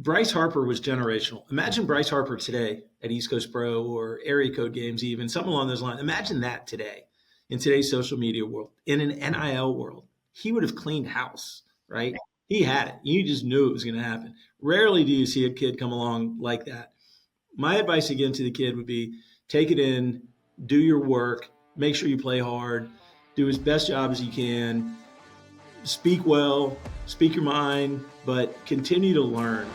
Bryce Harper was generational. Imagine Bryce Harper today at East Coast Pro or area code games, even something along those lines. Imagine that today in today's social media world, in an NIL world. He would have cleaned house, right? He had it. You just knew it was going to happen. Rarely do you see a kid come along like that. My advice again to the kid would be take it in, do your work, make sure you play hard, do as best job as you can, speak well, speak your mind, but continue to learn.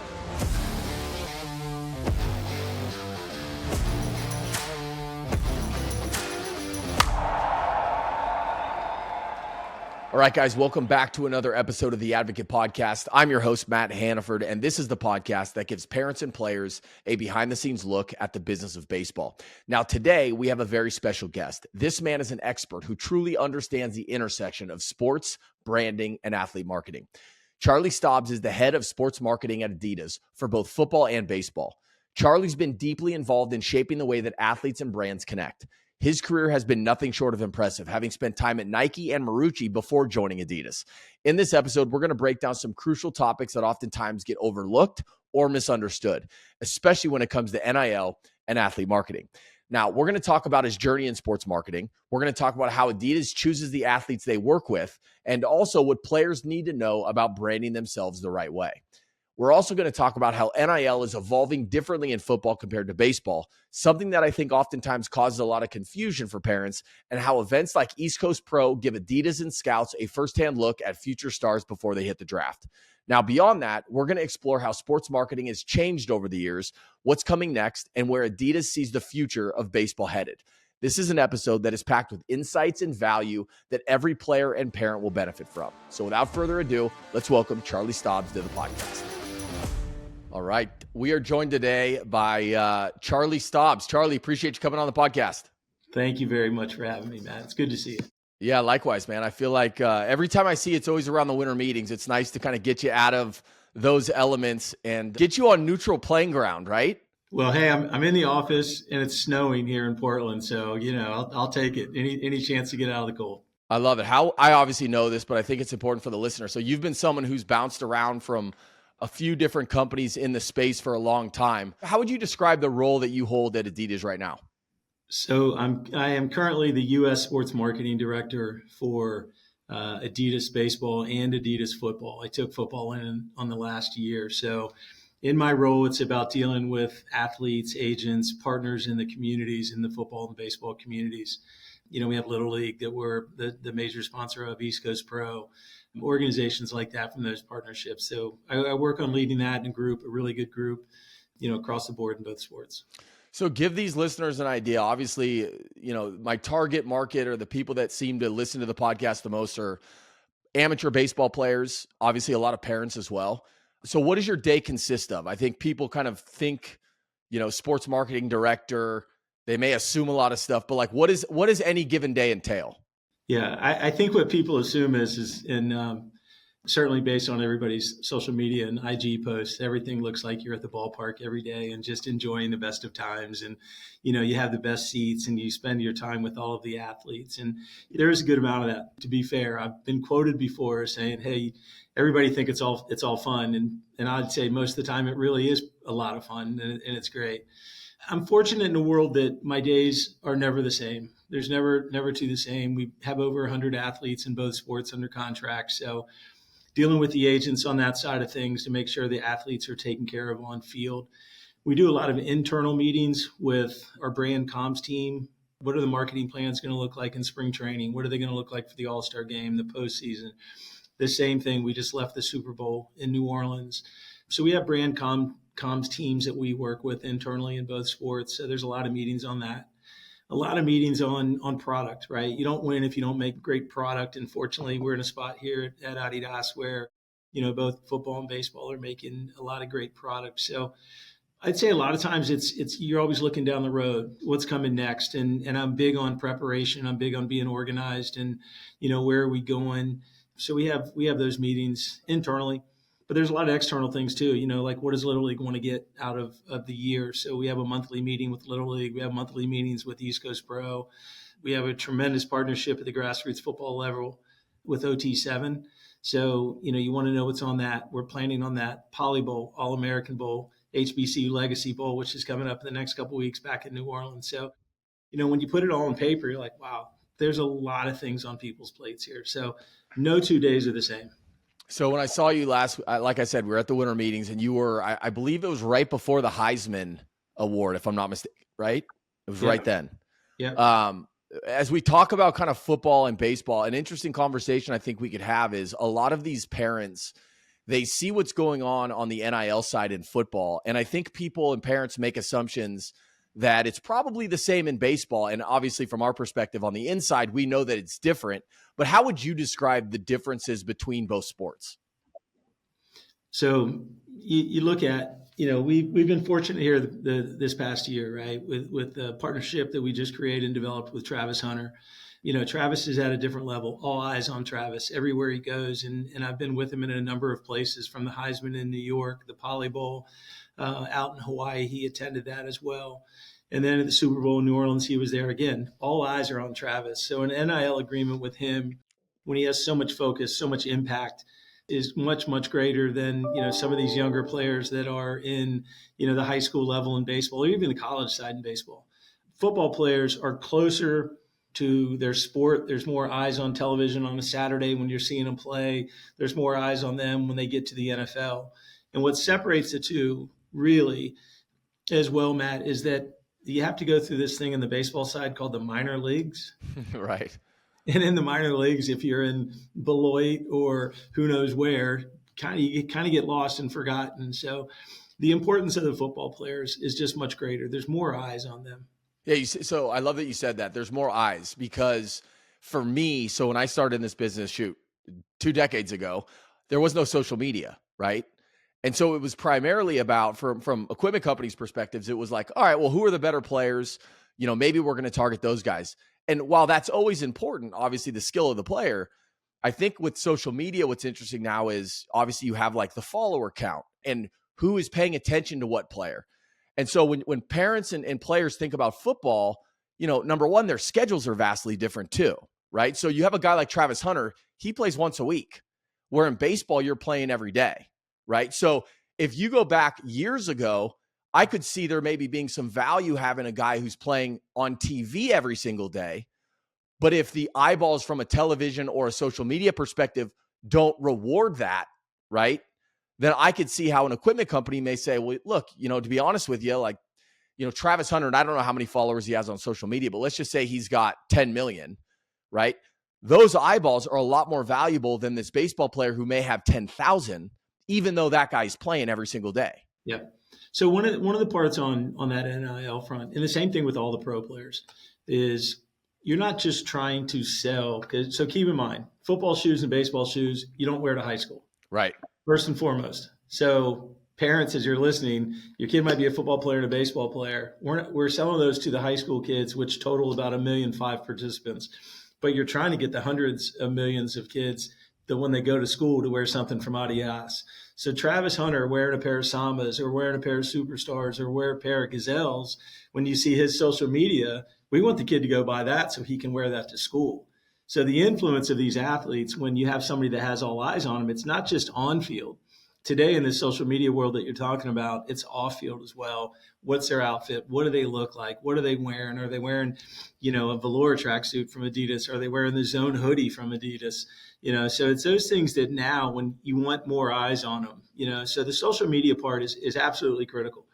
All right, guys, welcome back to another episode of the Advocate Podcast. I'm your host, Matt Hannaford, and this is the podcast that gives parents and players a behind-the-scenes look at the business of baseball. Now, today, we have a very special guest. This man is an expert who truly understands the intersection of sports, branding, and athlete marketing. Charley Stobbs is the head of sports marketing at Adidas for both football and baseball. Charley's been deeply involved in shaping the way that athletes and brands connect. His career has been nothing short of impressive, having spent time at Nike and Marucci before joining Adidas. In this episode, we're going to break down some crucial topics that oftentimes get overlooked or misunderstood, especially when it comes to NIL and athlete marketing. Now, we're going to talk about his journey in sports marketing. We're going to talk about how Adidas chooses the athletes they work with, and also what players need to know about branding themselves the right way. We're also going to talk about how NIL is evolving differently in football compared to baseball, something that I think oftentimes causes a lot of confusion for parents, and how events like East Coast Pro give Adidas and scouts a firsthand look at future stars before they hit the draft. Now, beyond that, we're going to explore how sports marketing has changed over the years, what's coming next, and where Adidas sees the future of baseball headed. This is an episode that is packed with insights and value that every player and parent will benefit from. So without further ado, let's welcome Charley Stobbs to the podcast. All right. We are joined today by Charley Stobbs. Charley, appreciate you coming on the podcast. Thank you very much for having me, Matt. It's good to see you. Yeah, likewise, man. I feel like every time I see you, it's always around the winter meetings. It's nice to kind of get you out of those elements and get you on neutral playing ground, right? Well, hey, I'm in the office and it's snowing here in Portland, so I'll take it. Any chance to get out of the cold. I love it. How I obviously know this, but I think it's important for the listener. So you've been someone who's bounced around from a few different companies in the space for a long time. How would you describe the role that you hold at Adidas right now? So I am currently the U.S. Sports Marketing Director for Adidas Baseball and Adidas Football. I took football on the last year. So in my role, it's about dealing with athletes, agents, partners in the communities, in the football and baseball communities. We have Little League that we're the major sponsor of, East Coast Pro, organizations like that from those partnerships. So I work on leading that in a group, a really good group, across the board in both sports. So give these listeners an idea. Obviously, my target market or the people that seem to listen to the podcast the most are amateur baseball players, obviously a lot of parents as well. So what does your day consist of? I think people kind of think, sports marketing director, they may assume a lot of stuff, but like, what does any given day entail? Yeah, I think what people assume is certainly based on everybody's social media and IG posts, everything looks like you're at the ballpark every day and just enjoying the best of times. And, you have the best seats and you spend your time with all of the athletes. And there is a good amount of that. To be fair, I've been quoted before saying, hey, everybody think it's all fun. And I'd say most of the time it really is a lot of fun and it's great. I'm fortunate in a world that my days are never the same. There's never two the same. We have over 100 athletes in both sports under contract. So dealing with the agents on that side of things to make sure the athletes are taken care of on field. We do a lot of internal meetings with our brand comms team. What are the marketing plans going to look like in spring training? What are they going to look like for the All-Star game, the postseason? The same thing. We just left the Super Bowl in New Orleans. So we have brand comms teams that we work with internally in both sports. So there's a lot of meetings on that. A lot of meetings on product, right? You don't win if you don't make great product. And fortunately, we're in a spot here at Adidas where, both football and baseball are making a lot of great products. So I'd say a lot of times it's you're always looking down the road, what's coming next. And I'm big on preparation. I'm big on being organized and, where are we going? So we have those meetings internally. But there's a lot of external things too, like what does Little League want to get out of the year? So we have a monthly meeting with Little League. We have monthly meetings with East Coast Pro. We have a tremendous partnership at the grassroots football level with OT7. So, you want to know what's on that. We're planning on that Poly Bowl, All-American Bowl, HBCU Legacy Bowl, which is coming up in the next couple of weeks back in New Orleans. So, when you put it all on paper, you're like, wow, there's a lot of things on people's plates here. So no 2 days are the same. So when I saw you last, like I said, we were at the winter meetings, and you were, I believe it was right before the Heisman Award, if I'm not mistaken, right? It was right then. Yeah. As we talk about kind of football and baseball, an interesting conversation I think we could have is a lot of these parents, they see what's going on the NIL side in football. And I think people and parents make assumptions that it's probably the same in baseball. And obviously from our perspective on the inside, we know that it's different. But how would you describe the differences between both sports? So you look at, we've been fortunate here this past year, right? With the partnership that we just created and developed with Travis Hunter. Travis is at a different level, all eyes on Travis everywhere he goes. And I've been with him in a number of places, from the Heisman in New York, the Poly Bowl out in Hawaii. He attended that as well. And then at the Super Bowl in New Orleans, he was there again. All eyes are on Travis. So an NIL agreement with him, when he has so much focus, so much impact, is much, much greater than, some of these younger players that are in, the high school level in baseball, or even the college side in baseball. Football players are closer to their sport. There's more eyes on television on a Saturday when you're seeing them play. There's more eyes on them when they get to the NFL. And what separates the two really as well, Matt, is that you have to go through this thing in the baseball side called the minor leagues. Right. And in the minor leagues, if you're in Beloit or who knows where, you kind of get lost and forgotten. So the importance of the football players is just much greater. There's more eyes on them. Yeah. So I love that you said that. There's more eyes, because for me, so when I started in this business, 2 decades ago, there was no social media, right? And so it was primarily about, from equipment companies' perspectives, it was like, all right, well, who are the better players? Maybe we're going to target those guys. And while that's always important, obviously the skill of the player, I think with social media, what's interesting now is obviously you have like the follower count and who is paying attention to what player. And so when parents and players think about football, number one, their schedules are vastly different too, right? So you have a guy like Travis Hunter, he plays once a week, where in baseball, you're playing every day, right? So if you go back years ago, I could see there maybe being some value having a guy who's playing on TV every single day. But if the eyeballs from a television or a social media perspective don't reward that, right, then I could see how an equipment company may say, well, look, to be honest with you, Travis Hunter, and I don't know how many followers he has on social media, but let's just say he's got 10 million, right? Those eyeballs are a lot more valuable than this baseball player who may have 10,000, even though that guy's playing every single day. Yep. So one of the parts on that NIL front, and the same thing with all the pro players, is you're not just trying to sell. So keep in mind, football shoes and baseball shoes, you don't wear to high school. Right. First and foremost. So parents, as you're listening, your kid might be a football player and a baseball player. We're selling those to the high school kids, which total about 1.5 million participants. But you're trying to get the hundreds of millions of kids that when they go to school to wear something from Adidas. So Travis Hunter wearing a pair of Sambas or wearing a pair of Superstars or wear a pair of Gazelles, when you see his social media, we want the kid to go buy that so he can wear that to school. So the influence of these athletes, when you have somebody that has all eyes on them, it's not just on field. Today in this social media world that you're talking about, it's off field as well. What's their outfit? What do they look like? What are they wearing? Are they wearing, a velour tracksuit from Adidas? Are they wearing the Zone hoodie from Adidas? So it's those things that now when you want more eyes on them, so the social media part is absolutely critical.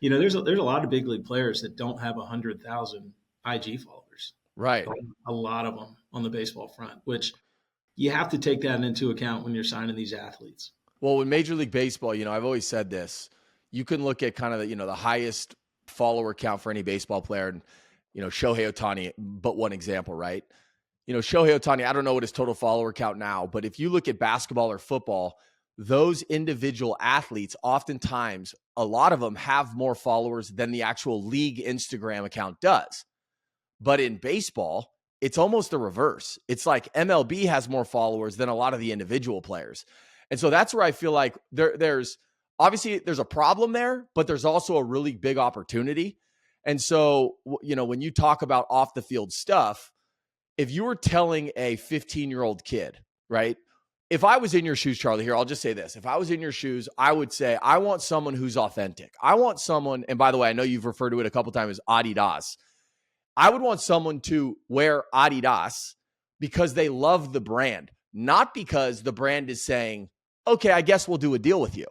There's a lot of big league players that don't have 100,000 IG followers. Right. A lot of them on the baseball front, which you have to take that into account when you're signing these athletes. Well, in Major League Baseball, I've always said this, you can look at kind of the highest follower count for any baseball player, and, Shohei Ohtani, but one example, right? Shohei Ohtani, I don't know what his total follower count now, but if you look at basketball or football, those individual athletes, oftentimes, a lot of them have more followers than the actual league Instagram account does. But in baseball, it's almost the reverse. It's like MLB has more followers than a lot of the individual players. And so that's where I feel like there's obviously there's a problem there, but there's also a really big opportunity. And so, when you talk about off the field stuff, if you were telling a 15-year-old kid, right, if I was in your shoes, Charlie, here, I'll just say this. If I was in your shoes, I would say, I want someone who's authentic. I want someone, and by the way, I know you've referred to it a couple times as Adidas. I would want someone to wear Adidas because they love the brand, not because the brand is saying, okay, I guess we'll do a deal with you,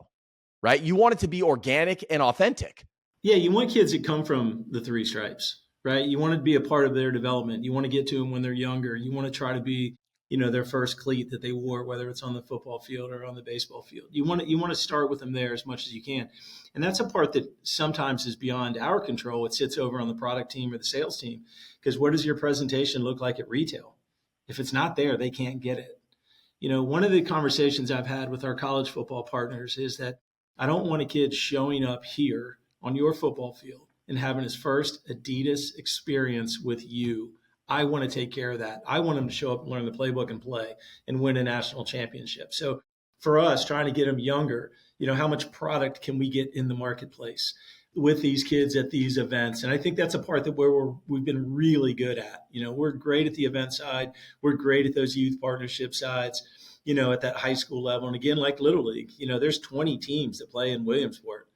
right? You want it to be organic and authentic. Yeah, you want kids that come from the three stripes, right? You want to be a part of their development. You want to get to them when they're younger. You want to try to be, their first cleat that they wore, whether it's on the football field or on the baseball field. You want to start with them there as much as you can. And that's a part that sometimes is beyond our control. It sits over on the product team or the sales team. Because what does your presentation look like at retail? If it's not there, they can't get it. One of the conversations I've had with our college football partners is that I don't want a kid showing up here on your football field and having his first Adidas experience with you. I want to take care of that. I want him to show up and learn the playbook and play and win a national championship. So for us, trying to get them younger, how much product can we get in the marketplace with these kids at these events? And I think that's a part that we've been really good at. We're great at the event side. We're great at those youth partnership sides, at that high school level. And again, like Little League, there's 20 teams that play in Williamsport.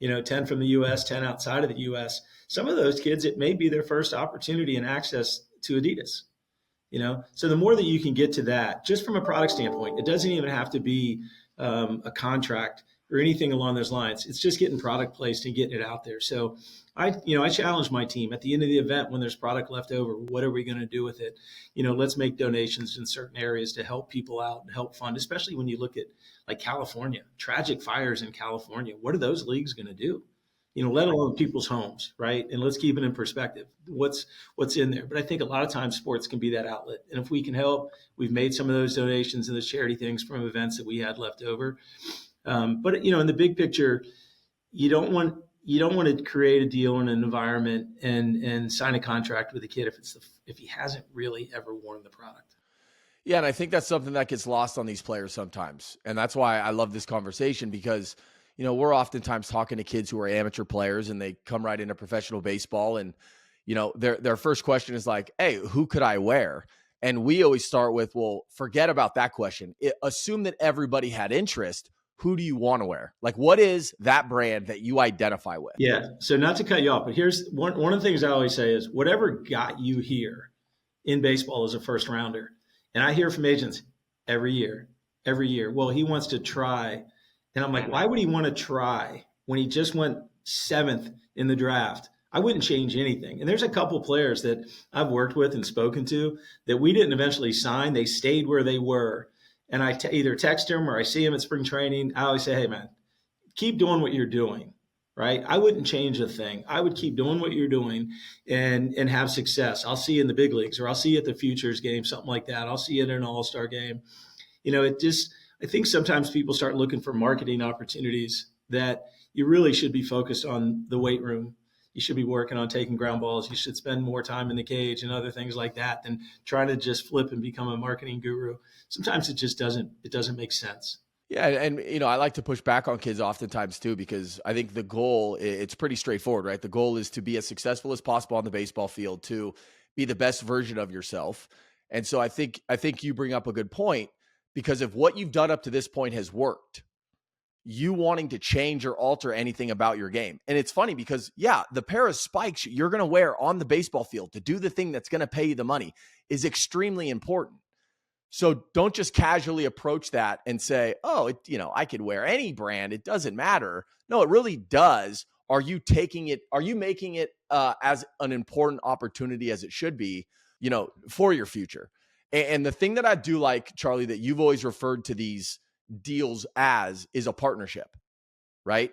10 from the U.S., 10 outside of the U.S. Some of those kids, it may be their first opportunity and access to Adidas. So the more that you can get to that, just from a product standpoint, it doesn't even have to be a contract or anything along those lines. It's just getting product placed and getting it out there. So I challenge my team at the end of the event when there's product left over. What are we going to do with it? Let's make donations in certain areas to help people out and help fund, especially when you look at like California, tragic fires in California. What are those leagues going to do? Let alone people's homes, right? And let's keep it in perspective. What's in there? But I think a lot of times sports can be that outlet. And if we can help, we've made some of those donations and those charity things from events that we had left over. But in the big picture, you don't want to create a deal in an environment and sign a contract with a kid if he hasn't really ever worn the product. Yeah, and I think that's something that gets lost on these players sometimes. And that's why I love this conversation because, we're oftentimes talking to kids who are amateur players and they come right into professional baseball and, their first question is like, hey, who could I wear? And we always start with, well, forget about that question. Assume that everybody had interest. Who do you want to wear? Like, what is that brand that you identify with? Yeah. So not to cut you off, but here's one of the things I always say is whatever got you here in baseball as a first rounder. And I hear from agents every year, well, he wants to try. And I'm like, why would he want to try when he just went 7th in the draft? I wouldn't change anything. And there's a couple players that I've worked with and spoken to that we didn't eventually sign. They stayed where they were. And I either text them or I see them at spring training. I always say, hey, man, keep doing what you're doing, right? I wouldn't change a thing. I would keep doing what you're doing and have success. I'll see you in the big leagues or I'll see you at the Futures game, something like that. I'll see you in an all-star game. I think sometimes people start looking for marketing opportunities that you really should be focused on the weight room. You should be working on taking ground balls. You should spend more time in the cage and other things like that than trying to just flip and become a marketing guru. Sometimes it just doesn't make sense. Yeah. And, I like to push back on kids oftentimes too, because I think the goal, it's pretty straightforward, right? The goal is to be as successful as possible on the baseball field, to be the best version of yourself. And so I think you bring up a good point, because if what you've done up to this point has worked, you wanting to change or alter anything about your game. And it's funny because, yeah, the pair of spikes you're going to wear on the baseball field to do the thing that's going to pay you the money is extremely important. So don't just casually approach that and say, oh, I could wear any brand. It doesn't matter. No, it really does. Are you making it as an important opportunity as it should be, for your future? And the thing that I do like, Charlie, that you've always referred to these deals as is a partnership, right?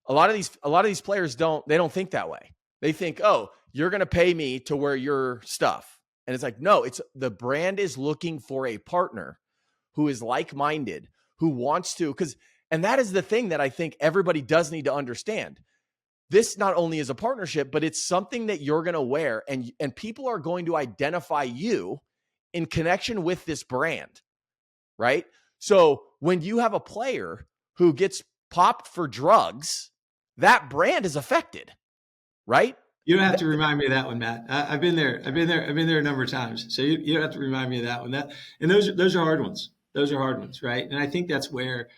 A lot of these players don't think that way. They think, oh, you're going to pay me to wear your stuff. And it's like, no, the brand is looking for a partner who is like-minded, who wants to, and that is the thing that I think everybody does need to understand. This not only is a partnership, but it's something that you're going to wear and people are going to identify you in connection with this brand, right? So when you have a player who gets popped for drugs, that brand is affected, right? You don't have to remind me of that one, Matt. I've been there. I've been there a number of times. So you don't have to remind me of that one. And those are hard ones. Those are hard ones, right? And I think that's where,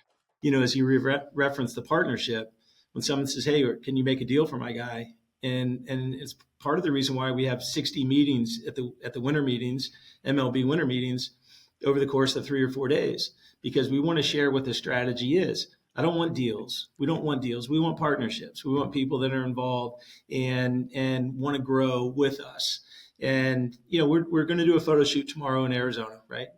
as you reference the partnership, when someone says, "Hey, can you make a deal for my guy?" And it's part of the reason why we have 60 meetings at the winter meetings, MLB winter meetings, over the course of 3 or 4 days, because we want to share what the strategy is. I don't want deals. We don't want deals. We want partnerships. We want people that are involved and want to grow with us. And we're going to do a photo shoot tomorrow in Arizona, right?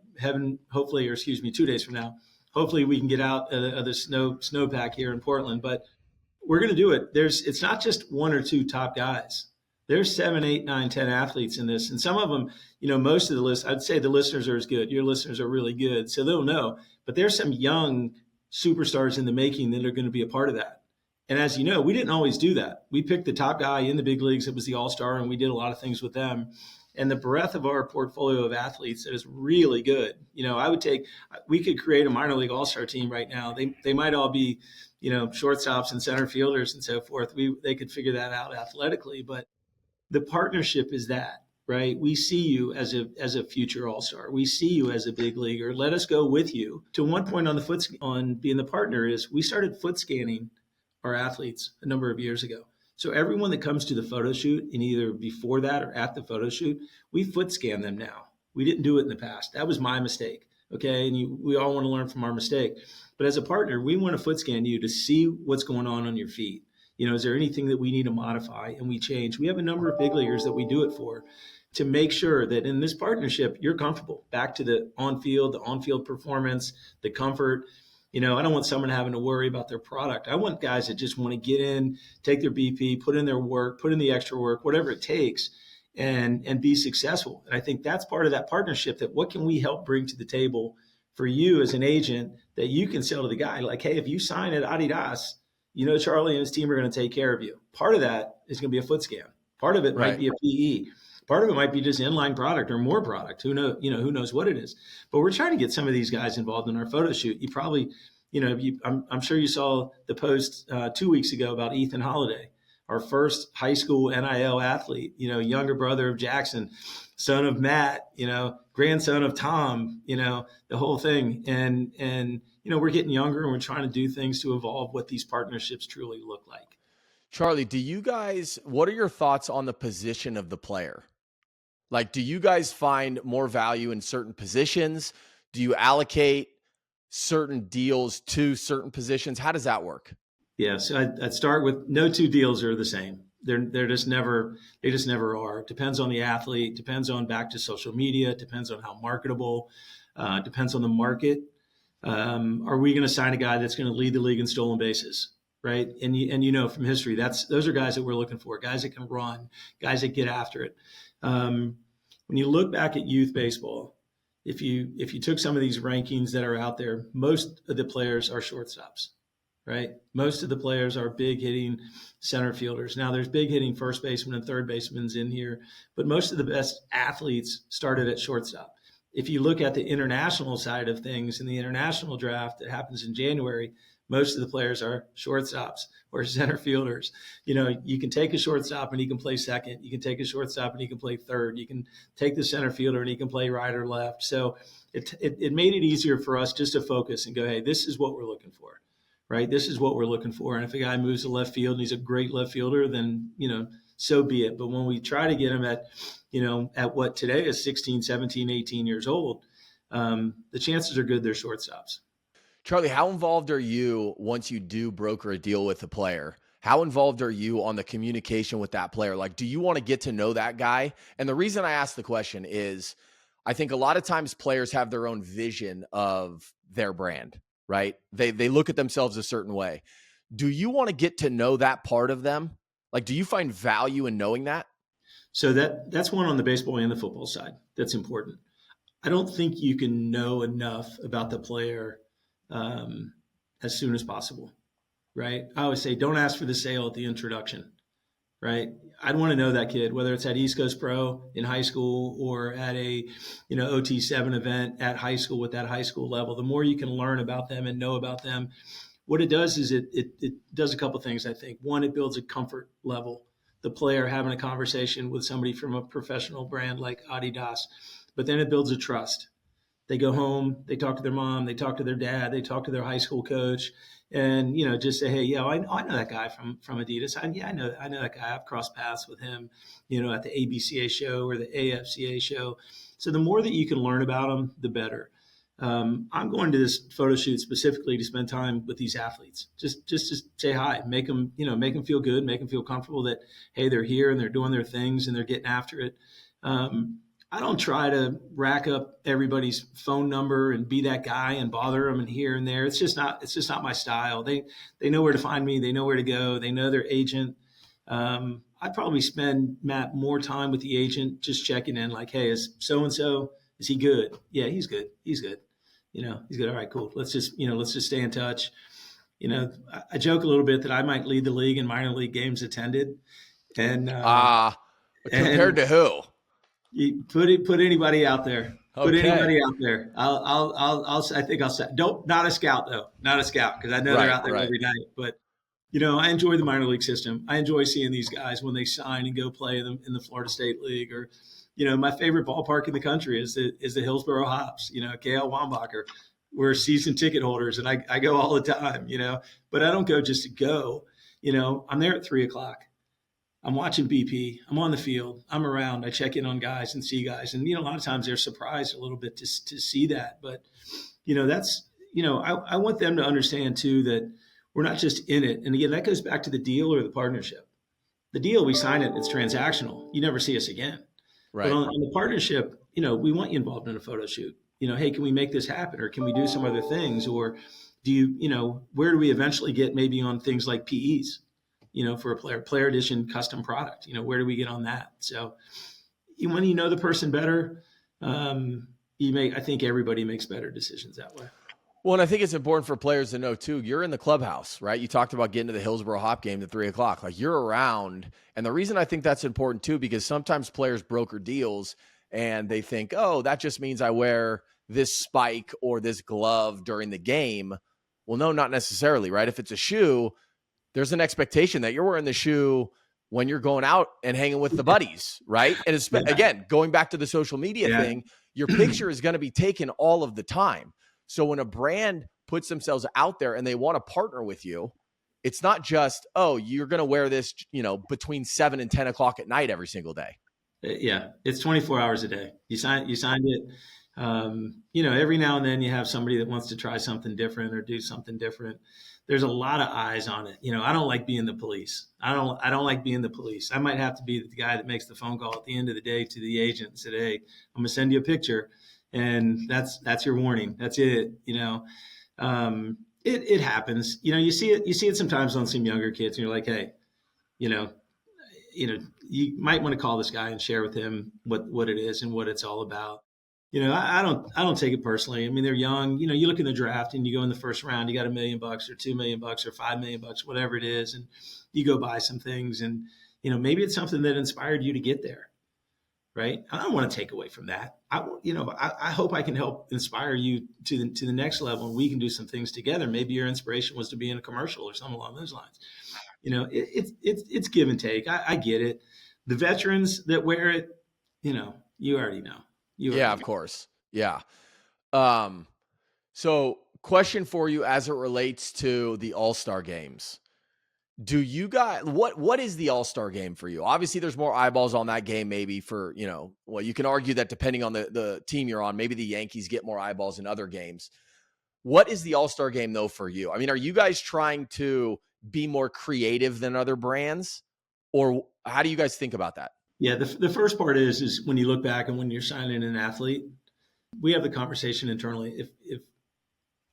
Hopefully, or excuse me, 2 days from now. Hopefully, we can get out of the snowpack here in Portland. But we're going to do it. It's not just one or two top guys. There's 7, 8, 9, 10 athletes in this, and some of them, most of the list. I'd say the listeners are as good. Your listeners are really good, so they'll know. But there's some young superstars in the making that are going to be a part of that. And as you know, we didn't always do that. We picked the top guy in the big leagues that was the all-star, and we did a lot of things with them. And the breadth of our portfolio of athletes is really good. We could create a minor league all-star team right now. They might all be, shortstops and center fielders and so forth. They could figure that out athletically, but the partnership is that. Right? We see you as a future all-star. We see you as a big leaguer. Let us go with you. To one point on being the partner is we started foot scanning our athletes a number of years ago. So everyone that comes to the photo shoot, and either before that or at the photo shoot, we foot scan them now. We didn't do it in the past. That was my mistake. Okay. And we all want to learn from our mistake. But as a partner, we want to foot scan you to see what's going on your feet. Is there anything that we need to modify? And we change. We have a number of big leaguers that we do it for, to make sure that in this partnership, you're comfortable. Back to the on-field performance, the comfort. I don't want someone having to worry about their product. I want guys that just want to get in, take their BP, put in their work, put in the extra work, whatever it takes, and be successful. And I think that's part of that partnership, that what can we help bring to the table for you as an agent that you can sell to the guy? Like, hey, if you sign at Adidas, Charlie and his team are going to take care of you. Part of that is going to be a foot scan. Part of it might be a PE. Part of it might be just inline product or more product. Who knows what it is. But we're trying to get some of these guys involved in our photo shoot. You probably, I'm sure you saw the post 2 weeks ago about Ethan Holiday, our first high school NIL athlete, younger brother of Jackson, son of Matt, grandson of Tom, the whole thing. And we're getting younger, and we're trying to do things to evolve what these partnerships truly look like. Charlie, what are your thoughts on the position of the player? Like, do you guys find more value in certain positions? Do you allocate certain deals to certain positions? How does that work? Yeah, so I'd start with no two deals are the same. They just never are. It depends on the athlete, depends on back to social media, depends on how marketable, depends on the market. Are we going to sign a guy that's going to lead the league in stolen bases? Right. And from history, those are guys that we're looking for, guys that can run, guys that get after it. When you look back at youth baseball, if you took some of these rankings that are out there, most of the players are shortstops, right? Most of the players are big hitting center fielders. Now there's big hitting first basemen and third basemen in here, but most of the best athletes started at shortstop. If you look at the international side of things, in the international draft that happens in January, most of the players are shortstops or center fielders. You can take a shortstop and he can play second. You can take a shortstop and he can play third. You can take the center fielder and he can play right or left. So it made it easier for us just to focus and go, hey, this is what we're looking for, right? This is what we're looking for. And if a guy moves to left field and he's a great left fielder, then, so be it. But when we try to get him at what today is 16, 17, 18 years old, the chances are good they're shortstops. Charlie, how involved are you once you do broker a deal with a player? How involved are you on the communication with that player? Like, do you want to get to know that guy? And the reason I ask the question is I think a lot of times players have their own vision of their brand, right? They look at themselves a certain way. Do you want to get to know that part of them? Like, do you find value in knowing that? So that's one on the baseball and the football side. That's important. I don't think you can know enough about the player as soon as possible, right? I always say, don't ask for the sale at the introduction, right? I'd want to know that kid, whether it's at East Coast Pro in high school or at a, OT7 event at high school with that high school level. The more you can learn about them and know about them, what it does is it does a couple things, I think. One, it builds a comfort level. The player having a conversation with somebody from a professional brand like Adidas, but then it builds a trust. They go home, they talk to their mom, they talk to their dad, they talk to their high school coach, and just say, hey, yeah, I know that guy from Adidas. I know that guy. I've crossed paths with him, at the ABCA show or the AFCA show. So the more that you can learn about them, the better. I'm going to this photo shoot specifically to spend time with these athletes, just to say hi, make them feel good, make them feel comfortable that, hey, they're here and they're doing their things and they're getting after it. I don't try to rack up everybody's phone number and be that guy and bother them and here and there. It's just not my style. They know where to find me. They know where to go. They know their agent. I'd probably spend, Matt, more time with the agent, just checking in like, hey, is so-and-so, is he good? Yeah, he's good. He's good. He's good. All right, cool. Let's just stay in touch. I joke a little bit that I might lead the league in minor league games attended. And compared to who? You put anybody out there. Put Okay. anybody out there. I think I'll say, not a scout though, not a scout. Cause I know they're out there every night, but I enjoy the minor league system. I enjoy seeing these guys when they sign and go play them in the Florida State League, or, my favorite ballpark in the country is the Hillsborough Hops, KL Wambacher. We're season ticket holders and I go all the time, but I don't go just to go, I'm there at 3:00. I'm watching BP. I'm on the field. I'm around. I check in on guys and see guys. And, a lot of times they're surprised a little bit to see that. But, that's, I want them to understand too that we're not just in it. And again, that goes back to the deal or the partnership. The deal, we sign it, it's transactional. You never see us again. Right. But on the partnership, we want you involved in a photo shoot. Hey, can we make this happen? Or can we do some other things? Or do you, where do we eventually get maybe on things like PEs? For a player edition custom product, where do we get on that? So when you know the person better, I think everybody makes better decisions that way. Well, and I think it's important for players to know too, you're in the clubhouse, right? You talked about getting to the Hillsborough Hop game at 3:00, like you're around. And the reason I think that's important too, because sometimes players broker deals and they think, oh, that just means I wear this spike or this glove during the game. Well, no, not necessarily, right? If it's a shoe, there's an expectation that you're wearing the shoe when you're going out and hanging with the buddies, right? And it's, again, going back to the social media thing, your picture is going to be taken all of the time. So when a brand puts themselves out there and they want to partner with you, it's not just, oh, you're going to wear this, between 7 and 10 o'clock at night every single day. Yeah, it's 24 hours a day. You signed it. Every now and then you have somebody that wants to try something different or do something different. There's a lot of eyes on it. I don't like being the police. I don't like being the police. I might have to be the guy that makes the phone call at the end of the day to the agent and said, hey, I'm going to send you a picture. And that's your warning. That's it. It happens. You see it sometimes on some younger kids and you're like, hey, you might want to call this guy and share with him what it is and what it's all about. I don't take it personally. I mean, they're young. You look in the draft and you go in the first round, you got $1 million or $2 million or $5 million, whatever it is, and you go buy some things, and maybe it's something that inspired you to get there, right? I don't want to take away from that. I hope I can help inspire you to the next level, and we can do some things together. Maybe your inspiration was to be in a commercial or something along those lines. It's give and take. I get it. The veterans that wear it, you already know. Of course. Yeah. So question for you as it relates to the All-Star games. Do you guys, what is the All-Star game for you? Obviously there's more eyeballs on that game, maybe for, you can argue that depending on the team you're on, maybe the Yankees get more eyeballs in other games. What is the All-Star game though for you? I mean, are you guys trying to be more creative than other brands, or how do you guys think about that? Yeah, the first part is when you look back and when you're signing an athlete, we have the conversation internally. If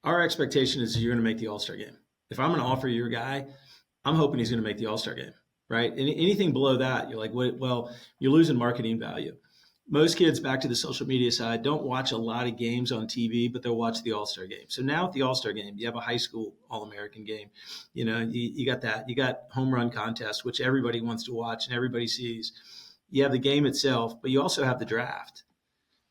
our expectation is you're going to make the All-Star game, if I'm going to offer your guy, I'm hoping he's going to make the All-Star game, right? And anything below that, you're like, well, you're losing marketing value. Most kids, back to the social media side, don't watch a lot of games on TV, but they'll watch the All-Star game. So now at the All-Star game, you have a high school All-American game. You got that. You got home run contest, which everybody wants to watch and everybody sees. You have the game itself, but you also have the draft.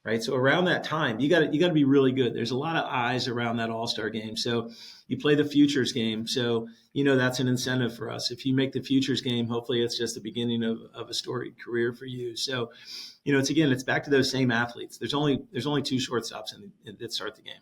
right? So around that time, you got to be really good. There's a lot of eyes around that All-Star game. So you play the futures game. So that's an incentive for us. If you make the futures game, hopefully it's just the beginning of a storied career for you. So it's back to those same athletes. There's only two shortstops that start the game,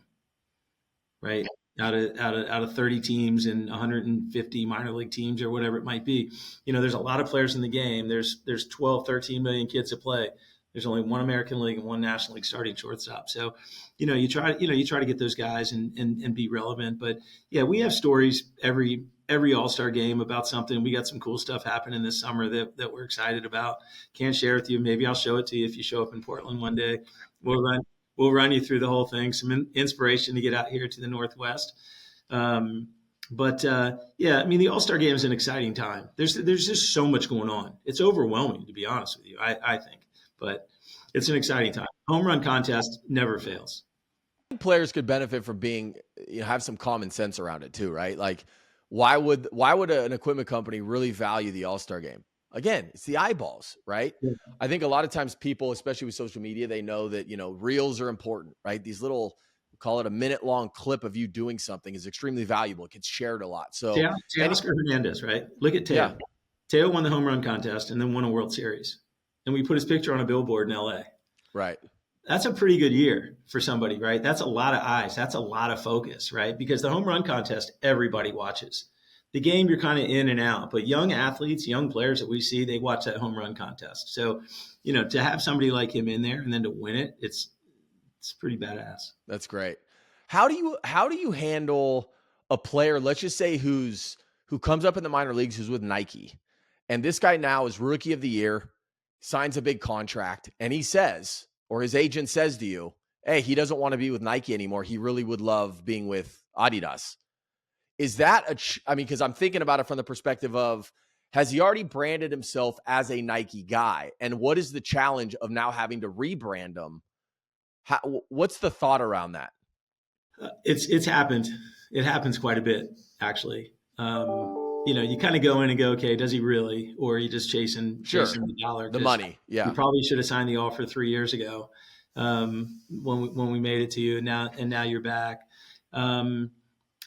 right? Out of 30 teams and 150 minor league teams or whatever it might be. There's a lot of players in the game. There's 12, 13 million kids to play. There's only one American League and one National League starting shortstop. So, you try to get those guys and be relevant. But yeah, we have stories every All-Star game about something. We got some cool stuff happening this summer that we're excited about. Can't share with you. Maybe I'll show it to you if you show up in Portland one day. We'll run you through the whole thing. Some inspiration to get out here to the Northwest. The All-Star game is an exciting time. There's just so much going on. It's overwhelming, to be honest with you, I think. But it's an exciting time. Home run contest never fails. Players could benefit from being, have some common sense around it too, right? Like, why would an equipment company really value the All-Star game? Again, it's the eyeballs, right? Yeah. I think a lot of times people, especially with social media, they know that, reels are important, right? These little, call it a minute-long clip of you doing something is extremely valuable. It gets shared a lot. So Oscar Hernandez, right? Look at Teo. Yeah. Teo won the home run contest and then won a World Series. And we put his picture on a billboard in LA. Right. That's a pretty good year for somebody, right? That's a lot of eyes. That's a lot of focus, right? Because the home run contest, everybody watches. The game, you're kind of in and out. But young athletes, young players that we see, they watch that home run contest. So, to have somebody like him in there and then to win it, it's pretty badass. That's great. How do you handle a player, let's just say who comes up in the minor leagues, who's with Nike, and this guy now is rookie of the year, signs a big contract, and he says, or his agent says to you, hey, he doesn't want to be with Nike anymore. He really would love being with Adidas. Is that because I'm thinking about it from the perspective of, has he already branded himself as a Nike guy? And what is the challenge of now having to rebrand him? What's the thought around that? It's happened. It happens quite a bit, actually. You kind of go in and go, okay, does he really? Or are you just chasing the dollar? The money, yeah. You probably should have signed the offer 3 years ago when we made it to you, and now you're back.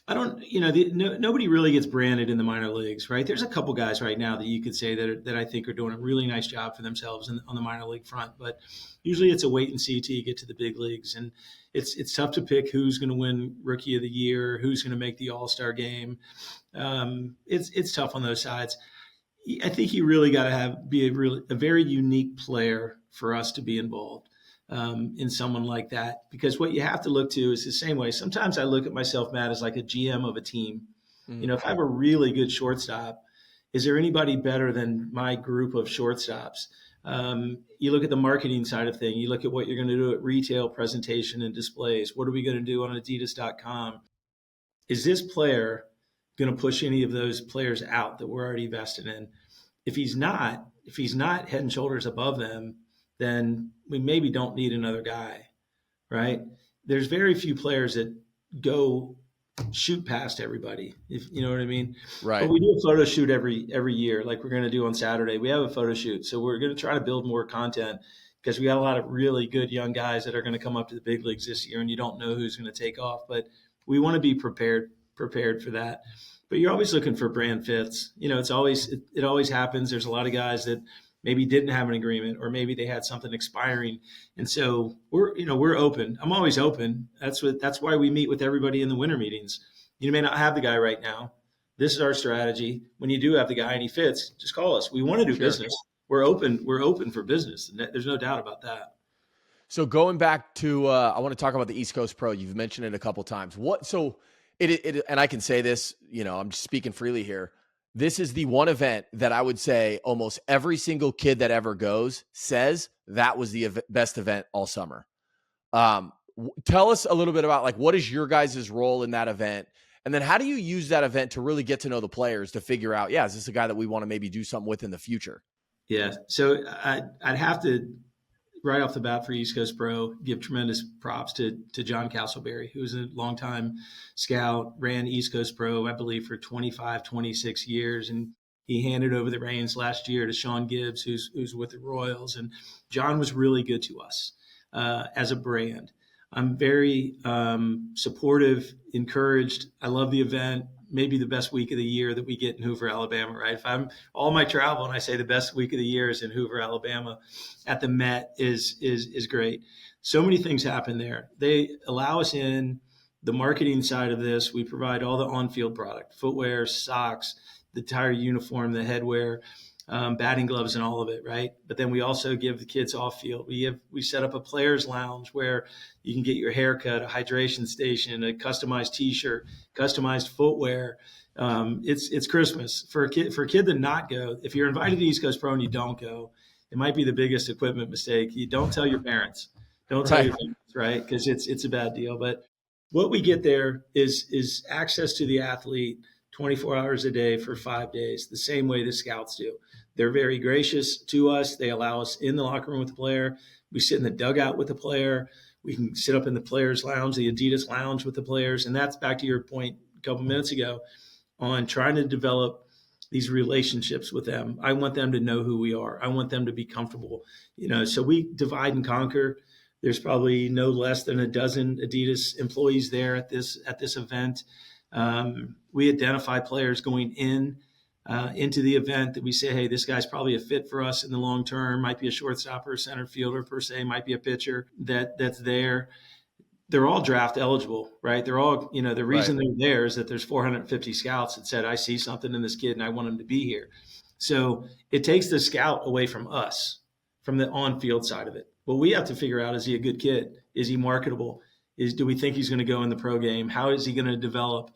Nobody really gets branded in the minor leagues, right? There's a couple guys right now that you could say that I think are doing a really nice job for themselves on the minor league front, but usually it's a wait and see till you get to the big leagues, and it's tough to pick who's going to win Rookie of the Year, who's going to make the All-Star game. It's tough on those sides. I think you really got to be a very unique player for us to be involved in someone like that, because what you have to look to is the same way. Sometimes I look at myself, Matt, as like a GM of a team. Mm-hmm. If I have a really good shortstop, is there anybody better than my group of shortstops? You look at the marketing side of things. You look at what you're going to do at retail, presentation, and displays. What are we going to do on Adidas.com? Is this player going to push any of those players out that we're already vested in? If he's not head and shoulders above them, then we maybe don't need another guy, right? There's very few players that go shoot past everybody, if you know what I mean. Right. But we do a photo shoot every year, like we're going to do on Saturday. We have a photo shoot, so we're going to try to build more content because we got a lot of really good young guys that are going to come up to the big leagues this year, and you don't know who's going to take off. But we want to be prepared for that. But you're always looking for brand fits. It always happens. There's a lot of guys that maybe didn't have an agreement, or maybe they had something expiring. And so we're open. I'm always open. That's why we meet with everybody in the winter meetings. You may not have the guy right now. This is our strategy. When you do have the guy and he fits, just call us. We want to do business. We're open for business. There's no doubt about that. So going back to, I want to talk about the East Coast Pro. You've mentioned it a couple times. And I can say this, I'm just speaking freely here. This is the one event that I would say almost every single kid that ever goes says that was the best event all summer. Tell us a little bit about what is your guys' role in that event? And then how do you use that event to really get to know the players to figure out, is this a guy that we want to maybe do something with in the future? Yeah. So I'd have to, right off the bat for East Coast Pro, give tremendous props to John Castleberry, who was a longtime scout, ran East Coast Pro, I believe, for 25, 26 years. And he handed over the reins last year to Sean Gibbs, who's with the Royals. And John was really good to us. as a brand. I'm very supportive, encouraged. I love the event. Maybe the best week of the year that we get in Hoover, Alabama, right? If I'm all my travel and I say the best week of the year is in Hoover, Alabama at the Met is great. So many things happen there. They allow us in the marketing side of this. We provide all the on-field product, footwear, socks, the entire uniform, the headwear, batting gloves, and all of it, right? But then we also give the kids off field. We set up a players' lounge where you can get your haircut, a hydration station, a customized T-shirt, customized footwear. It's Christmas for a kid to not go. If you're invited to East Coast Pro and you don't go, it might be the biggest equipment mistake. You don't tell your parents. Don't tell your parents, right? Because it's a bad deal. But what we get there is access to the athlete 24 hours a day for 5 days, the same way the scouts do. They're very gracious to us. They allow us in the locker room with the player. We sit in the dugout with the player. We can sit up in the players' lounge, the Adidas lounge with the players. And that's back to your point a couple minutes ago on trying to develop these relationships with them. I want them to know who we are. I want them to be comfortable. So we divide and conquer. There's probably no less than a dozen Adidas employees there at this event. We identify players going into the event that we say, hey, this guy's probably a fit for us in the long term. Might be a shortstop or a center fielder per se. Might be a pitcher that's there. They're all draft eligible, right? They're all, the reason they're there is that there's 450 scouts that said, I see something in this kid and I want him to be here. So it takes the scout away from us, from the on-field side of it. What we have to figure out, is he a good kid? Is he marketable? Do we think he's going to go in the pro game? How is he going to develop?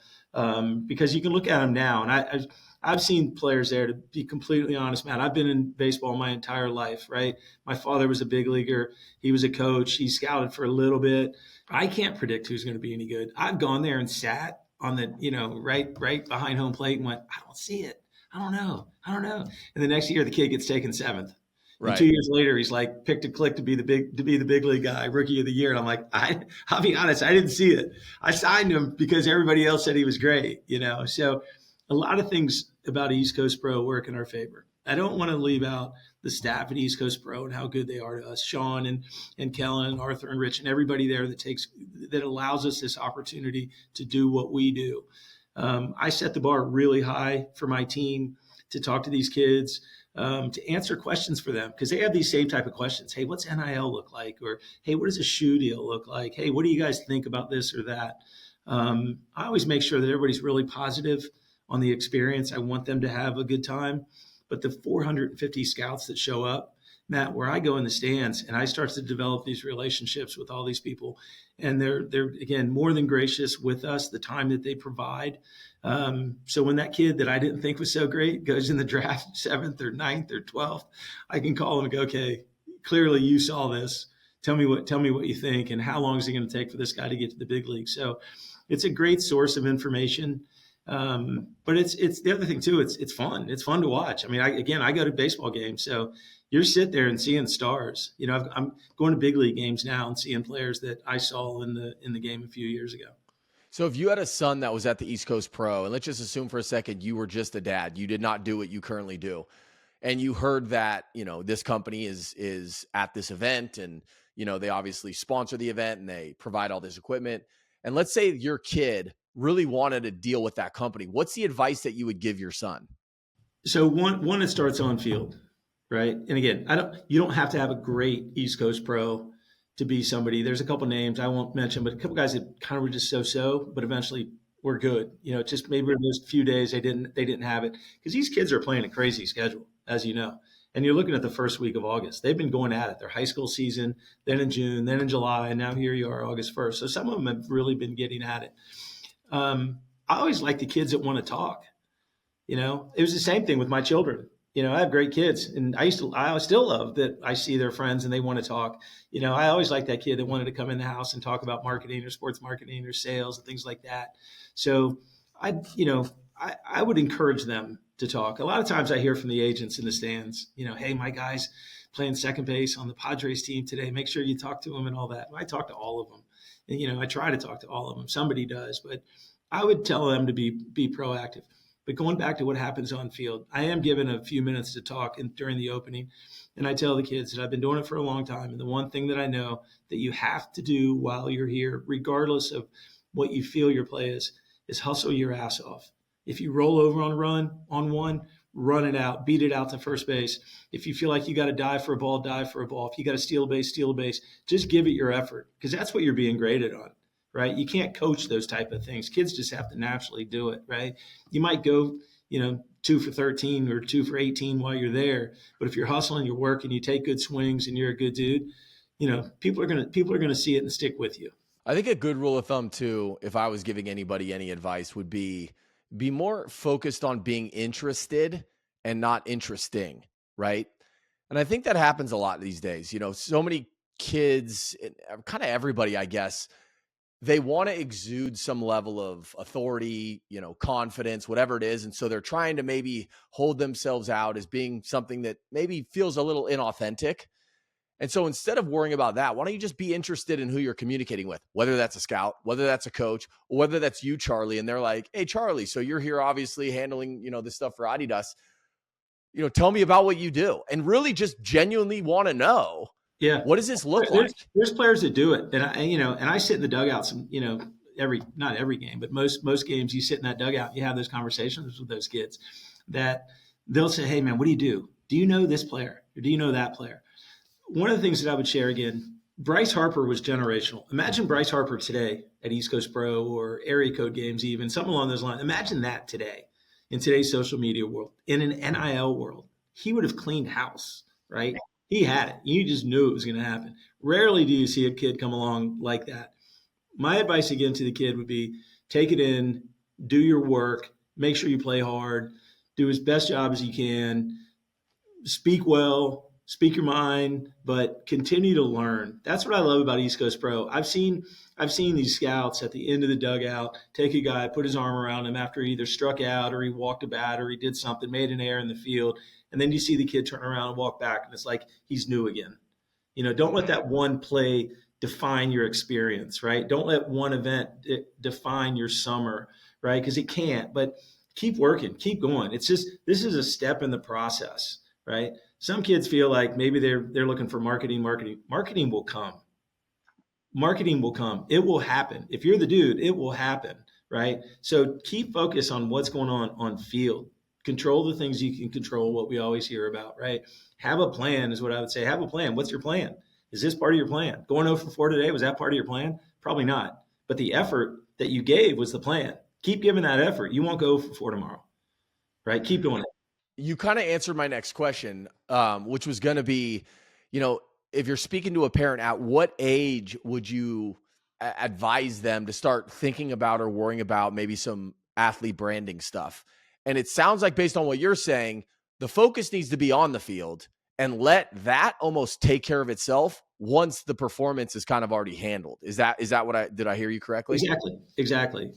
Because you can look at him now, and I've seen players there, to be completely honest, man. I've been in baseball my entire life, right? My father was a big leaguer. He was a coach. He scouted for a little bit. I can't predict who's going to be any good. I've gone there and sat on the, right behind home plate and went, I don't see it. I don't know. And the next year, the kid gets taken 7th. Right. And 2 years later, he's like picked a click to be the big league guy, rookie of the year. And I'm like, I'll be honest, I didn't see it. I signed him because everybody else said he was great, So a lot of things about East Coast Pro work in our favor. I don't want to leave out the staff at East Coast Pro and how good they are to us. Sean and Kellen and Arthur and Rich and everybody there that allows us this opportunity to do what we do. I set the bar really high for my team to talk to these kids, to answer questions for them, because they have these same type of questions. Hey, what's NIL look like? Or, hey, what does a shoe deal look like? Hey, what do you guys think about this or that? I always make sure that everybody's really positive on the experience. I want them to have a good time. But the 450 scouts that show up, Matt, where I go in the stands and I start to develop these relationships with all these people, and they're again more than gracious with us, the time that they provide. So when that kid that I didn't think was so great goes in the draft 7th or 9th or 12th, I can call him and go, okay, clearly you saw this. Tell me what you think, and how long is it going to take for this guy to get to the big league? So it's a great source of information. But it's the other thing too. It's fun. It's fun to watch. I mean, I go to baseball games, so you're sitting there and seeing stars. I'm going to big league games now and seeing players that I saw in the game a few years ago. So if you had a son that was at the East Coast Pro, and let's just assume for a second you were just a dad, you did not do what you currently do, and you heard that this company is at this event, and they obviously sponsor the event and they provide all this equipment, and let's say your kid really wanted to deal with that company, what's the advice that you would give your son? So one, it starts on field, right? And again, you don't have to have a great East Coast Pro to be somebody. There's a couple names I won't mention, but a couple guys that kind of were just so, but eventually were good. Just maybe in those few days they didn't have it, because these kids are playing a crazy schedule, as you know. And you're looking at the first week of August. They've been going at it. Their high school season, then in June, then in July, and now here you are, August 1st. So some of them have really been getting at it. I always like the kids that want to talk. It was the same thing with my children. I have great kids, and I still love that I see their friends and they want to talk. I always liked that kid that wanted to come in the house and talk about marketing or sports marketing or sales and things like that. So I would encourage them to talk. A lot of times I hear from the agents in the stands, hey, my guy's playing second base on the Padres team today. Make sure you talk to him and all that. I talk to all of them. And, I try to talk to all of them. Somebody does, but I would tell them to be proactive. But going back to what happens on field, I am given a few minutes to talk during the opening. And I tell the kids that I've been doing it for a long time. And the one thing that I know that you have to do while you're here, regardless of what you feel your play is hustle your ass off. If you roll over on one, run it out, beat it out to first base. If you feel like you got to dive for a ball, dive for a ball. If you got to steal a base, steal a base. Just give it your effort, because that's what you're being graded on, right? You can't coach those type of things. Kids just have to naturally do it, right? You might go, 2 for 13 or 2 for 18 while you're there, but if you're hustling, you're working, you take good swings, and you're a good dude, people are gonna see it and stick with you. I think a good rule of thumb too, if I was giving anybody any advice, would be more focused on being interested and not interesting, right? And I think that happens a lot these days. So many kids, kind of everybody, I guess, they want to exude some level of authority, confidence, whatever it is. And so they're trying to maybe hold themselves out as being something that maybe feels a little inauthentic. And so instead of worrying about that, why don't you just be interested in who you're communicating with, whether that's a scout, whether that's a coach, or whether that's you, Charley. And they're like, hey, Charley, so you're here obviously handling, this stuff for Adidas. Tell me about what you do, and really just genuinely want to know. Yeah. What does this look like? There's players that do it. And I sit in the dugout not every game, but most games you sit in that dugout, you have those conversations with those kids that they'll say, hey man, what do you do? Do you know this player? Or do you know that player? One of the things that I would share again, Bryce Harper was generational. Imagine Bryce Harper today at East Coast Pro or area code games, even something along those lines. Imagine that today in today's social media world, in an NIL world. He would have cleaned house, right? He had it. You just knew it was going to happen. Rarely do you see a kid come along like that. My advice again to the kid would be take it in, do your work, make sure you play hard, do his best job as you can, speak well, speak your mind, but continue to learn. That's what I love about East Coast Pro. I've seen these scouts at the end of the dugout take a guy, put his arm around him after he either struck out or he walked a bat or he did something, made an error in the field. And then you see the kid turn around and walk back, and it's like he's new again. Don't let that one play define your experience, right? Don't let one event define your summer, right? Because it can't, but keep working, keep going. It's just, this is a step in the process, right? Some kids feel like maybe they're looking for marketing. Marketing will come. Marketing will come. It will happen. If you're the dude, it will happen, right? So keep focus on what's going on field. Control the things you can control, what we always hear about, right? Have a plan is what I would say. Have a plan. What's your plan? Is this part of your plan? Going 0 for 4 today, was that part of your plan? Probably not. But the effort that you gave was the plan. Keep giving that effort. You won't go 0 for 4 tomorrow, right? Keep doing it. You kind of answered my next question, which was going to be, if you're speaking to a parent, at what age would you advise them to start thinking about or worrying about maybe some athlete branding stuff? And it sounds like, based on what you're saying, the focus needs to be on the field and let that almost take care of itself once the performance is kind of already handled. Is that did I hear you correctly? Exactly.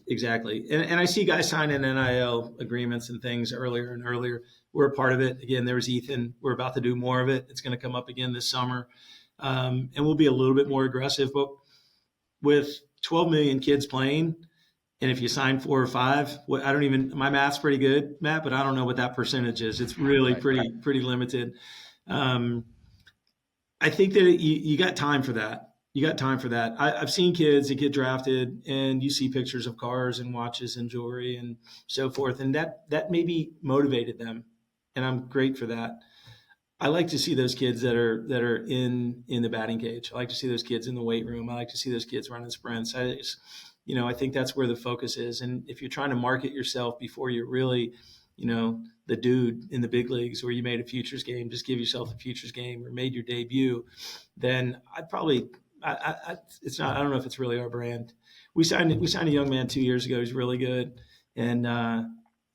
And I see guys signing NIL agreements and things earlier and earlier. We're a part of it. Again, there was Ethan. We're about to do more of it. It's going to come up again this summer. And we'll be a little bit more aggressive, but with 12 million kids playing, and if you sign 4 or 5, my math's pretty good, Matt, but I don't know what that percentage is. It's really pretty limited. I think that you got time for that. I've seen kids that get drafted, and you see pictures of cars and watches and jewelry and so forth, and that maybe motivated them, and I'm great for that. I like to see those kids that are in the batting cage. I like to see those kids in the weight room. I like to see those kids running sprints. I think that's where the focus is. And if you're trying to market yourself before you're really, the dude in the big leagues, or you made a futures game, just give yourself a futures game, or made your debut, then I'd probably, it's not, I don't know if it's really our brand. We signed a young man 2 years ago. He's really good. And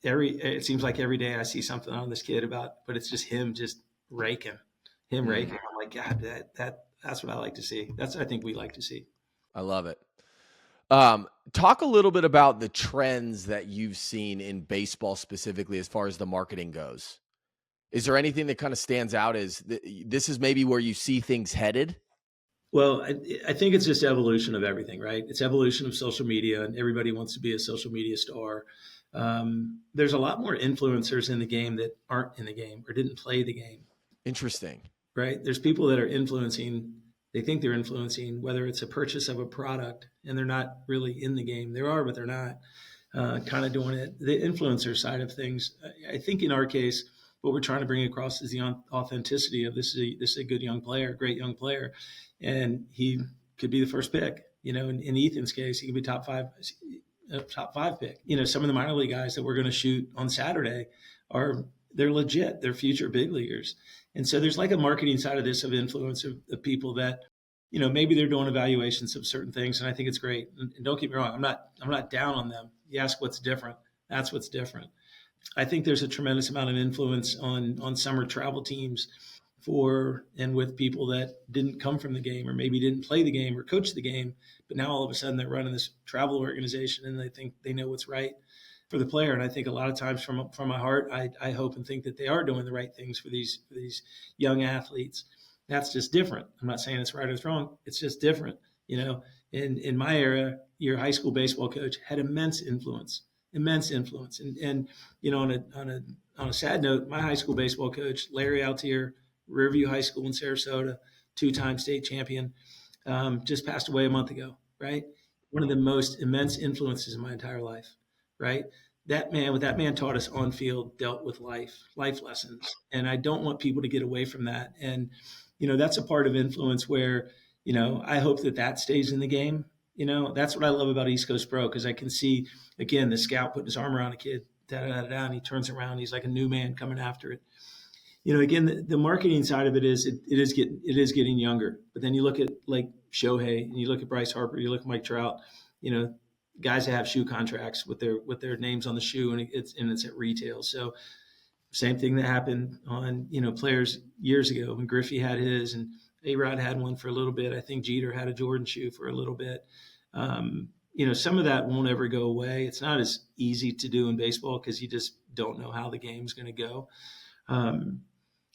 it seems like every day I see something on this kid but it's just him just raking. I'm like, God, that's what I like to see. That's what I think we like to see. I love it. Talk a little bit about the trends that you've seen in baseball specifically as far as the marketing goes. Is there anything that kind of stands out as this is maybe where you see things headed? Well, I think it's just evolution of everything, right? It's evolution of social media, and everybody wants to be a social media star. there's a lot more influencers in the game that aren't in the game or didn't play the game. Interesting. Right? There's people that are influencing, they think they're influencing, whether it's a purchase of a product and they're not really in the game. They are, but they're not kind of doing it. The influencer side of things, I think in our case, what we're trying to bring across is the authenticity of this is a good young player, a great young player, and he could be the first pick. In Ethan's case, he could be top five pick. Some of the minor league guys that we're going to shoot on Saturday they're legit. They're future big leaguers. And so there's like a marketing side of this of influence of people that, maybe they're doing evaluations of certain things. And I think it's great. And don't get me wrong. I'm not down on them. You ask what's different. That's what's different. I think there's a tremendous amount of influence on summer travel teams and with people that didn't come from the game or maybe didn't play the game or coach the game, but now all of a sudden they're running this travel organization and they think they know what's right for the player. And I think a lot of times from my heart, I hope and think that they are doing the right things for these young athletes. That's just different. I'm not saying it's right or it's wrong. It's just different. In my era, your high school baseball coach had immense influence. And on a sad note, my high school baseball coach, Larry Altier, Riverview High School in Sarasota, 2-time state champion, just passed away a month ago, right? One of the most immense influences in my entire life, right? What that man taught us on field dealt with life lessons. And I don't want people to get away from that. And, that's a part of influence where, I hope that stays in the game. That's what I love about East Coast Pro, because I can see, again, the scout putting his arm around a kid, and he turns around, he's like a new man coming after it. Again, the marketing side of it is getting younger. But then you look at like Shohei, and you look at Bryce Harper, you look at Mike Trout, guys that have shoe contracts with their names on the shoe, and it's at retail. So same thing that happened on players years ago when Griffey had his, and A-Rod had one for a little bit. I think Jeter had a Jordan shoe for a little bit. Some of that won't ever go away. It's not as easy to do in baseball because you just don't know how the game's going to go.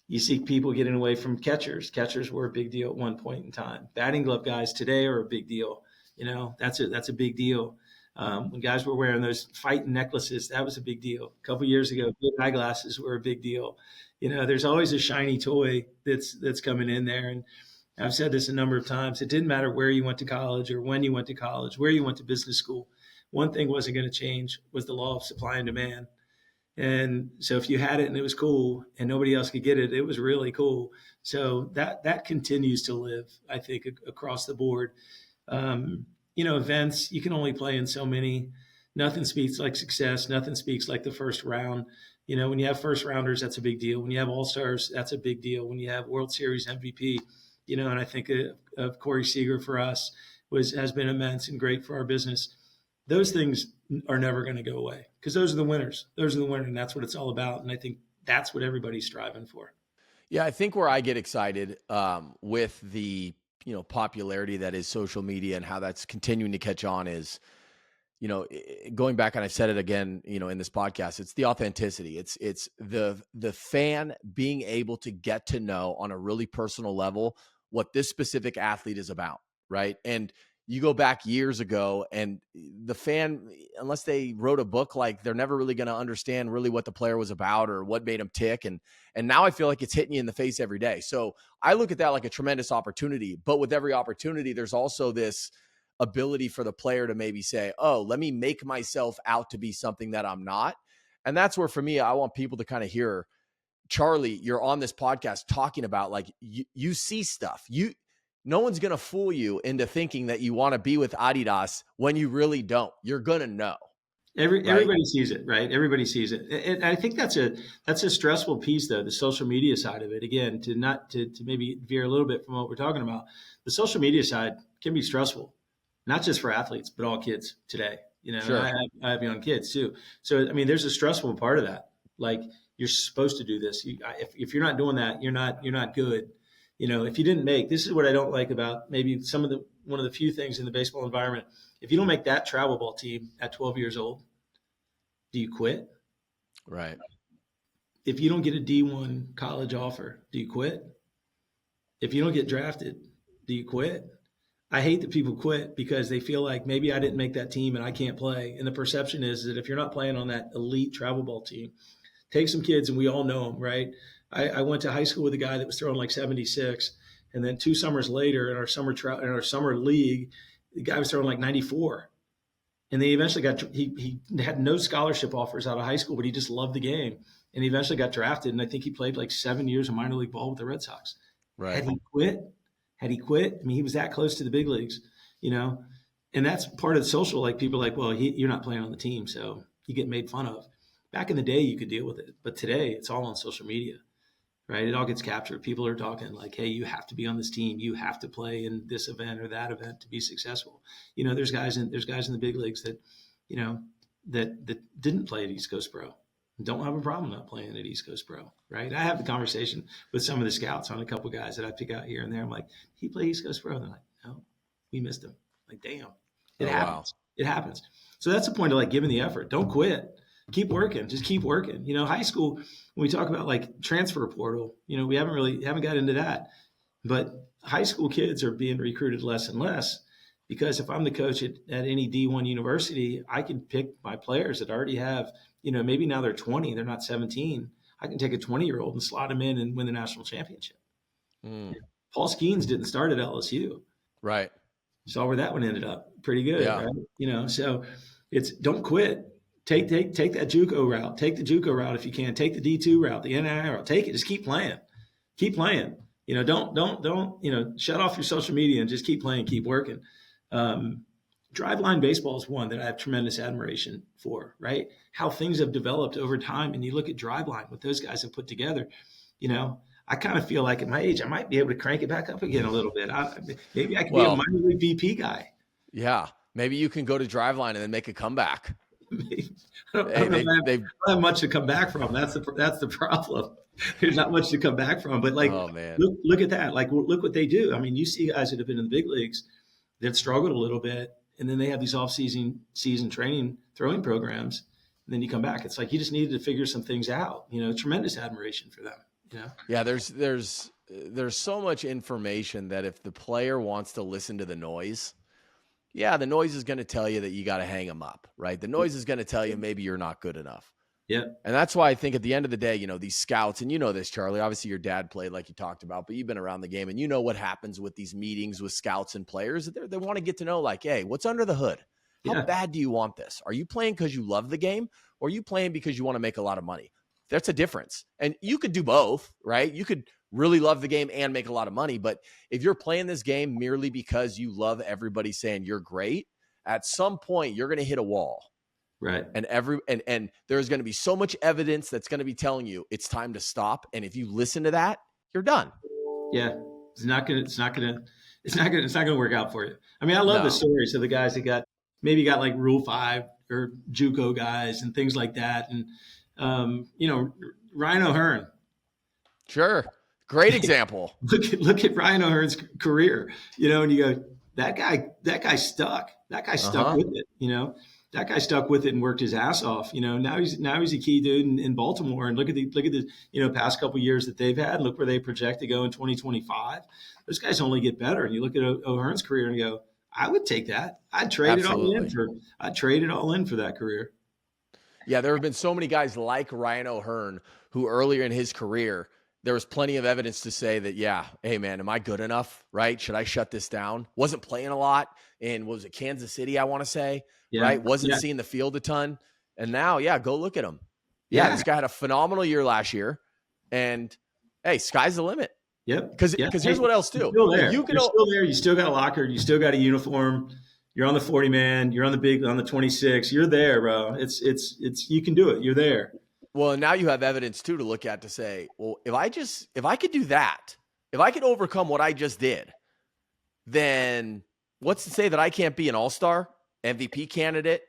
You see people getting away from catchers. Catchers were a big deal at one point in time. Batting glove guys today are a big deal. That's a big deal. When guys were wearing those fighting necklaces, that was a big deal. A couple of years ago, big eyeglasses were a big deal. There's always a shiny toy that's coming in there. And I've said this a number of times. It didn't matter where you went to college or when you went to college, where you went to business school. One thing wasn't going to change was the law of supply and demand. And so if you had it and it was cool and nobody else could get it, it was really cool. So that continues to live, I think, across the board. Events, you can only play in so many. Nothing speaks like success. Nothing speaks like the first round. When you have first rounders, that's a big deal. When you have all-stars, that's a big deal. When you have World Series MVP, and I think of Corey Seager for us has been immense and great for our business. Those things are never going to go away because those are the winners. And that's what it's all about. And I think that's what everybody's striving for. Yeah, I think where I get excited with the popularity that is social media and how that's continuing to catch on is, going back, and I've said it again, in this podcast, it's the authenticity. It's the fan being able to get to know on a really personal level what this specific athlete is about, right? And you go back years ago and the fan, unless they wrote a book, like they're never really going to understand really what the player was about or what made him tick. And now I feel like it's hitting you in the face every day. So I look at that like a tremendous opportunity, but with every opportunity, there's also this ability for the player to maybe say, oh, let me make myself out to be something that I'm not. And that's where, for me, I want people to kind of hear, Charley, you're on this podcast talking about like, you see stuff. No one's going to fool you into thinking that you want to be with Adidas when you really don't. You're going to know. Everybody sees it, right? Everybody sees it. And I think that's a stressful piece, though, the social media side of it. Again, to maybe veer a little bit from what we're talking about. The social media side can be stressful, not just for athletes, but all kids today. Sure. I have young kids too. So, I mean, there's a stressful part of that. Like, you're supposed to do this. If you're not doing that, you're not good. If you didn't make, this is what I don't like about maybe one of the few things in the baseball environment. If you don't make that travel ball team at 12 years old, do you quit? Right. If you don't get a D1 college offer, do you quit? If you don't get drafted, do you quit? I hate that people quit because they feel like maybe I didn't make that team and I can't play. And the perception is that if you're not playing on that elite travel ball team, take some kids, and we all know them, right? I went to high school with a guy that was throwing like 76, and then 2 summers later in our summer league, the guy was throwing like 94. And they eventually he had no scholarship offers out of high school, but he just loved the game. And he eventually got drafted. And I think he played like 7 years of minor league ball with the Red Sox. Right. Had he quit, I mean, he was that close to the big leagues, and that's part of the social. Like people are like, well, you're not playing on the team, so you get made fun of. Back in the day, you could deal with it. But today it's all on social media, right? It all gets captured. People are talking like, hey, you have to be on this team. You have to play in this event or that event to be successful. There's guys in the big leagues that, that didn't play at East Coast Pro. Don't have a problem not playing at East Coast Pro, right? I have the conversation with some of the scouts on a couple of guys that I pick out here and there. I'm like, he played East Coast Pro? And they're like, no, we missed him. I'm like, damn, it happens. Wow. It happens. So that's the point of like giving the effort. Don't quit. Keep working. Just keep working. High school, when we talk about like transfer portal, we haven't got into that. But high school kids are being recruited less and less because if I'm the coach at any D1 university, I can pick my players that already have, maybe now they're 20, they're not 17. I can take a 20-year-old and slot him in and win the national championship. Paul Skeens didn't start at LSU. Right. Saw where that one ended up. Pretty good, yeah. Right? So it's don't quit. Take that JUCO route. Take the JUCO route if you can. Take the D2 route, the NIL route. Take it. Just keep playing. Keep playing. Don't shut off your social media and just keep playing. Keep working. Driveline baseball is one that I have tremendous admiration for. Right? How things have developed over time, and you look at Driveline, what those guys have put together. I kind of feel like at my age, I might be able to crank it back up again a little bit. Maybe I can be a minor league VP guy. Yeah, maybe you can go to Driveline and then make a comeback. I don't have much to come back from. That's the problem. There's not much to come back from. But like, look at that. Like, look what they do. I mean, you see guys that have been in the big leagues that struggled a little bit, and then they have these season training throwing programs, and then you come back. It's like you just needed to figure some things out. Tremendous admiration for them. Yeah, there's so much information that if the player wants to listen to the noise. Yeah, the noise is going to tell you that you got to hang them up, right? The noise is going to tell you maybe you're not good enough. Yeah. And that's why I think at the end of the day, these scouts, and this, Charlie, obviously your dad played like you talked about, but you've been around the game and you know what happens with these meetings with scouts and players. They want to get to know like, hey, what's under the hood? How bad do you want this? Are you playing because you love the game or are you playing because you want to make a lot of money? That's a difference. And you could do both, right? You could really love the game and make a lot of money. But if you're playing this game merely because you love everybody saying you're great, at some point you're going to hit a wall. Right. And and there's going to be so much evidence that's going to be telling you it's time to stop. And if you listen to that, you're done. Yeah. It's not going to work out for you. I mean, I love the stories of the guys that got like Rule 5 or JUCO guys and things like that. And, Ryan O'Hearn. Sure. Great example. Look at Ryan O'Hearn's career, and you go, that guy stuck. That guy stuck with it, That guy stuck with it and worked his ass off. Now he's a key dude in Baltimore. And look at the past couple of years that they've had. Look where they project to go in 2025. Those guys only get better. And you look at O'Hearn's career and you go, I would take that. I'd trade it all in for that career. Yeah, there have been so many guys like Ryan O'Hearn who earlier in his career, there was plenty of evidence to say that, yeah, hey, man, am I good enough, right? Should I shut this down? Wasn't playing a lot in, what was it, Kansas City, I want to say, right? Wasn't seeing the field a ton. And now, go look at him. Yeah, this guy had a phenomenal year last year. And, hey, sky's the limit. Yep. Because here's what else, too. You're still there. You're still there. You still got a locker. You still got a uniform. You're on the 40-man. You're on the 26. You're there, bro. It's you can do it. You're there. Well, now you have evidence too to look at to say, well, if I could do that, if I could overcome what I just did, then what's to say that I can't be an all-star, MVP candidate,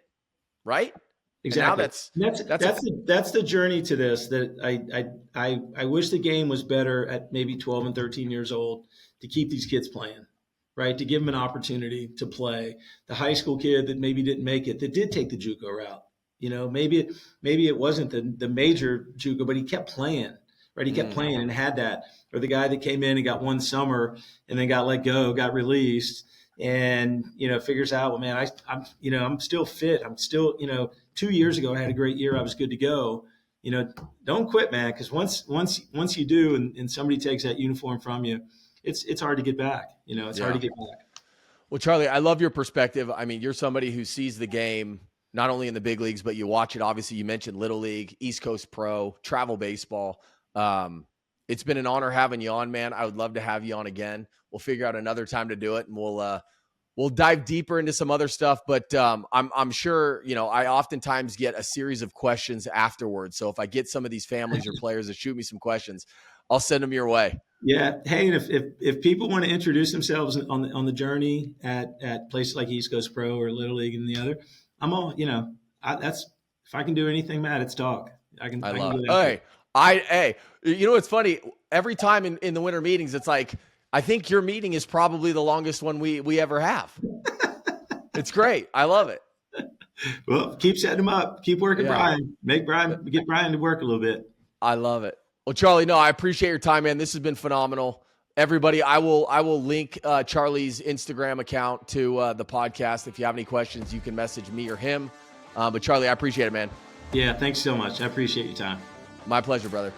right? Exactly. That's the journey to this that I wish the game was better at maybe 12 and 13 years old to keep these kids playing, right? To give them an opportunity to play. The high school kid that maybe didn't make it, that did take the JUCO route. Maybe it wasn't the major JUCO, but he kept playing, right? He kept playing and had that. Or the guy that came in and got one summer and then got let go, got released, and, figures out, well, man, I'm still fit. I'm still, 2 years ago, I had a great year. I was good to go. Don't quit, man. Cause once you do, and somebody takes that uniform from you, it's hard to get back. It's hard to get back. Well, Charlie, I love your perspective. I mean, you're somebody who sees the game not only in the big leagues, but you watch it. Obviously, you mentioned Little League, East Coast Pro, travel baseball. It's been an honor having you on, man. I would love to have you on again. We'll figure out another time to do it, and we'll dive deeper into some other stuff. But I'm sure, I oftentimes get a series of questions afterwards. So if I get some of these families or players that shoot me some questions, I'll send them your way. Yeah. Hey, and if people want to introduce themselves on the journey at places like East Coast Pro or Little League and the other, I'm all, if I can do anything, Matt, it's talk. I love it. Hey, it's funny. Every time in the winter meetings, it's like, I think your meeting is probably the longest one we ever have. It's great. I love it. Well, keep setting them up. Keep working Brian. Get Brian to work a little bit. I love it. Well, Charlie, no, I appreciate your time, man. This has been phenomenal. Everybody, I will link Charlie's Instagram account to the podcast. If you have any questions, you can message me or him. But Charlie, I appreciate it, man. Yeah, thanks so much. I appreciate your time. My pleasure, brother.